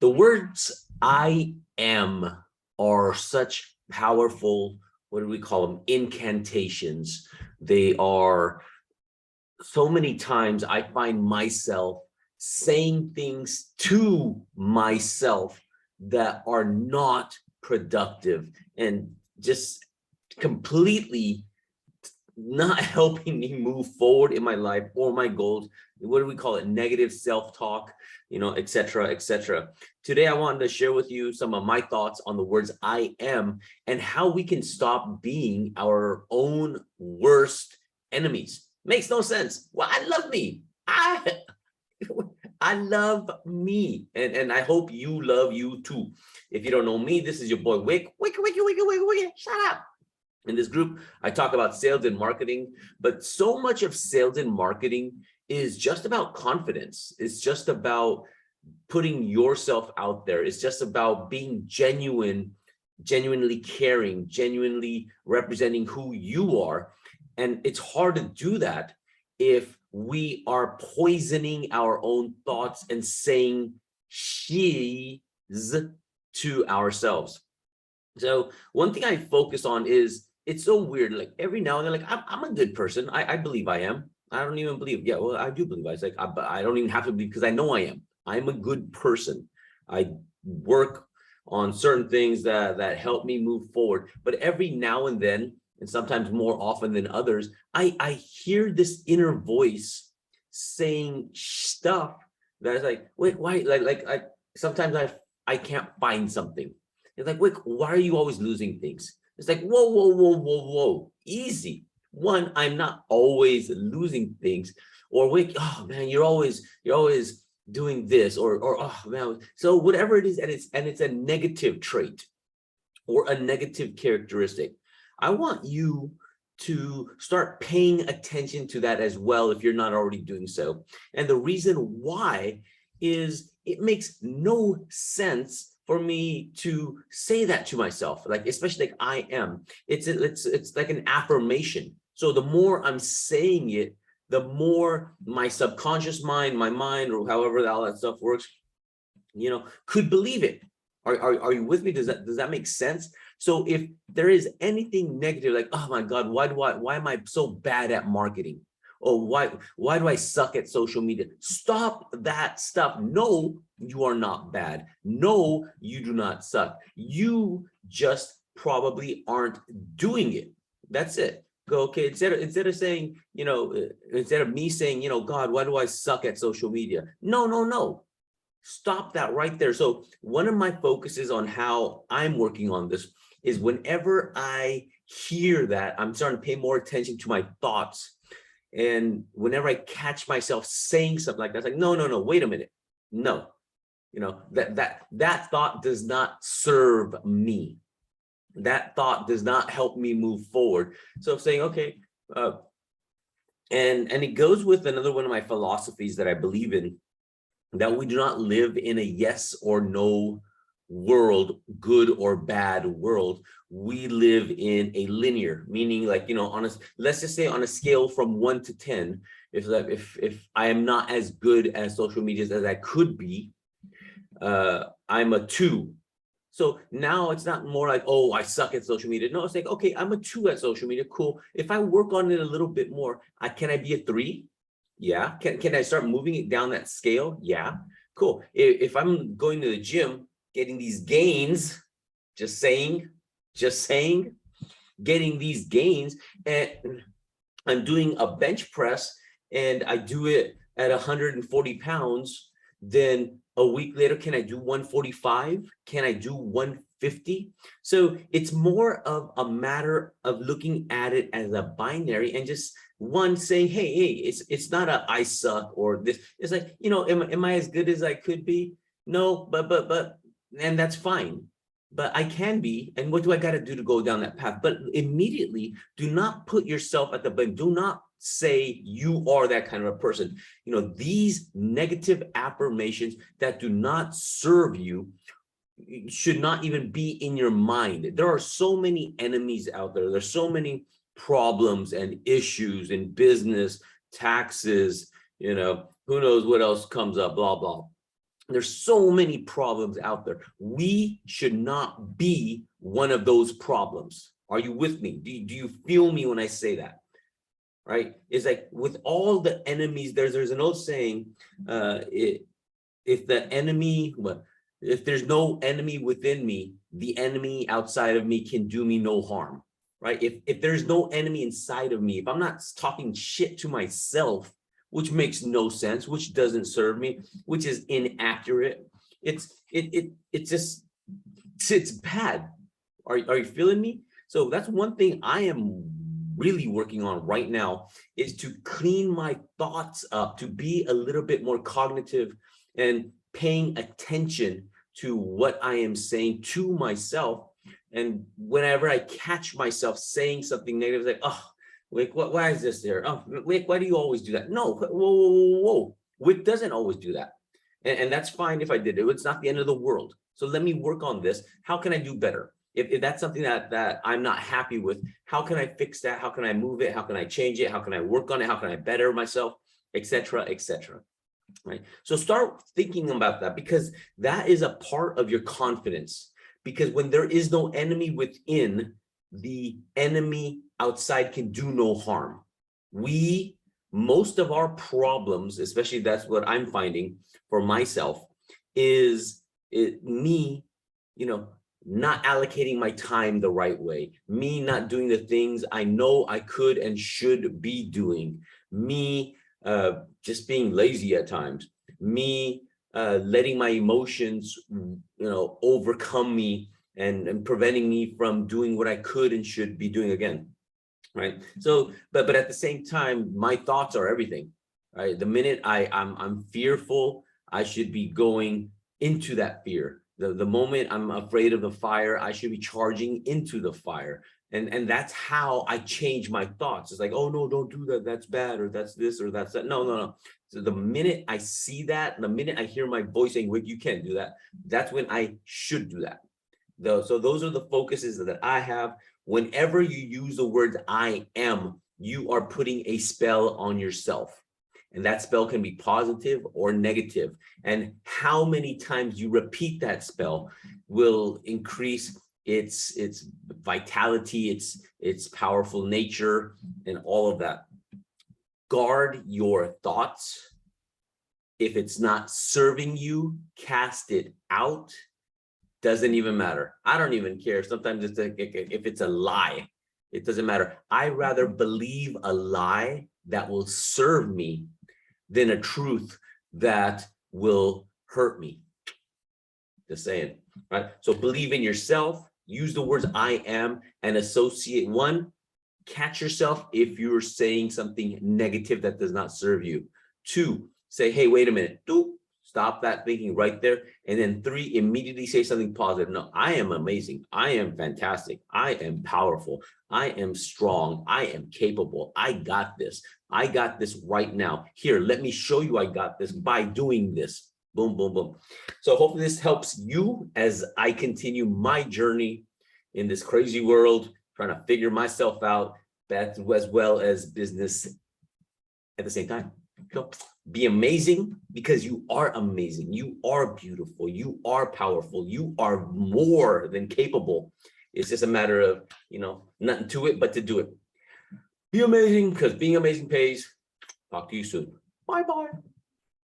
The words I am are such powerful, what do we call them? Incantations. They are so many times I find myself saying things to myself that are not productive and just completely not helping me move forward in my life or my goals. What do we call it? Negative self-talk, et cetera, et cetera. Today, I wanted to share with you some of my thoughts on the words I am and how we can stop being our own worst enemies. Makes no sense. Well, I love me. I love me. And I hope you love you too. If you don't know me, this is your boy Wick. Wick, shut up. In this group, I talk about sales and marketing, but so much of sales and marketing is just about confidence. It's just about putting yourself out there. It's just about being genuine, genuinely caring, genuinely representing who you are. And it's hard to do that if we are poisoning our own thoughts and saying she's to ourselves. So one thing I focus on is, it's so weird. Like every now and then, like I'm a good person. I believe I am. I don't even believe. Yeah, well, I do believe. It's like I don't even have to believe because I know I am. I'm a good person. I work on certain things that help me move forward. But every now and then, and sometimes more often than others, I hear this inner voice saying stuff that is like, wait, why? I sometimes I can't find something. It's like, wait, why are you always losing things? It's like, whoa, whoa, whoa, whoa, whoa, easy. One, I'm not always losing things, or wait, oh man, you're always doing this, or oh man. So whatever it is, and it's a negative trait or a negative characteristic. I want you to start paying attention to that as well if you're not already doing so. And the reason why is it makes no sense for me to say that to myself, like especially like I am. It's like an affirmation. So the more I'm saying it, the more my subconscious mind, my mind, or however all that stuff works, could believe it. Are you with me? Does that make sense? So if there is anything negative, like, oh my God, why am I so bad at marketing? Or why do I suck at social media? Stop that stuff. No, you are not bad. No, you do not suck. You just probably aren't doing it. That's it. Go, okay, instead of saying, instead of me saying, God, why do I suck at social media? No. Stop that right there. So one of my focuses on how I'm working on this is whenever I hear that, I'm starting to pay more attention to my thoughts. And whenever I catch myself saying something like that, it's like, no, wait a minute. No, that thought does not serve me. That thought does not help me move forward. So saying, okay, and it goes with another one of my philosophies that I believe in, that we do not live in a yes or no world, good or bad world. We live in a linear, meaning like, let's just say on a scale from 1 to 10, if I am not as good at social media as I could be, I'm a 2. So now it's not more like, oh, I suck at social media. No, it's like, okay, I'm a 2 at social media. Cool. If I work on it a little bit more, can I be a 3? Yeah. Can I start moving it down that scale? Yeah. Cool. If I'm going to the gym, getting these gains, just saying, getting these gains, and I'm doing a bench press and I do it at 140 pounds, then a week later, can I do 145? Can I do 150? So it's more of a matter of looking at it as a binary and just one saying, hey, it's not a I suck or this. It's like, am I as good as I could be? No, but, and that's fine. But I can be, and what do I got to do to go down that path? But immediately, do not put yourself at the blame. Do not say you are that kind of a person. These negative affirmations that do not serve you should not even be in your mind. There are so many enemies out there. There's so many problems and issues in business, taxes, who knows what else comes up, blah, blah. There's so many problems out there. We should not be one of those problems. Are you with me? Do you feel me when I say that? Right? It's like with all the enemies, there's an old saying, if the enemy, if there's no enemy within me, the enemy outside of me can do me no harm, right? If there's no enemy inside of me, if I'm not talking shit to myself, which makes no sense, which doesn't serve me, which is inaccurate, it's bad. Are you feeling me? So that's one thing I am really working on right now, is to clean my thoughts up, to be a little bit more cognitive and paying attention to what I am saying to myself. And whenever I catch myself saying something negative, like, oh, Wick, why is this there? Oh, Wick, why do you always do that? No, whoa. Wick doesn't always do that. And that's fine if I did it. It's not the end of the world. So let me work on this. How can I do better? If that's something that I'm not happy with, how can I fix that? How can I move it? How can I change it? How can I work on it? How can I better myself, etc., etc. Right? So start thinking about that, because that is a part of your confidence. Because when there is no enemy within, the enemy outside can do no harm. Most of our problems, especially that's what I'm finding for myself, is me, not allocating my time the right way, me not doing the things I know I could and should be doing, me just being lazy at times, me letting my emotions, overcome me and preventing me from doing what I could and should be doing again, right? So, but at the same time, my thoughts are everything, right? The minute I'm fearful, I should be going into that fear. The moment I'm afraid of the fire, I should be charging into the fire. And that's how I change my thoughts. It's like, oh no, don't do that. That's bad, or that's this, or that's that. No. So the minute I see that, the minute I hear my voice saying, Wick, you can't do that, that's when I should do that. So those are the focuses that I have. Whenever you use the word I am, you are putting a spell on yourself. And that spell can be positive or negative. And how many times you repeat that spell will increase its vitality, its powerful nature, and all of that. Guard your thoughts. If it's not serving you, cast it out. Doesn't even matter. I don't even care. Sometimes if it's a lie, it doesn't matter. I rather believe a lie that will serve me than a truth that will hurt me. Just saying, right? So believe in yourself, use the words I am, and associate. One, catch yourself if you're saying something negative that does not serve you. Two, say, hey, wait a minute. Stop that thinking right there. And then three, immediately say something positive. No, I am amazing. I am fantastic. I am powerful. I am strong. I am capable. I got this. I got this right now. Here, let me show you I got this by doing this. Boom, boom, boom. So hopefully this helps you as I continue my journey in this crazy world, trying to figure myself out, as well as business at the same time. So be amazing, because you are amazing. You are beautiful. You are powerful. You are more than capable. It's just a matter of, nothing to it but to do it. Be amazing, because being amazing pays. Talk to you soon. Bye-bye.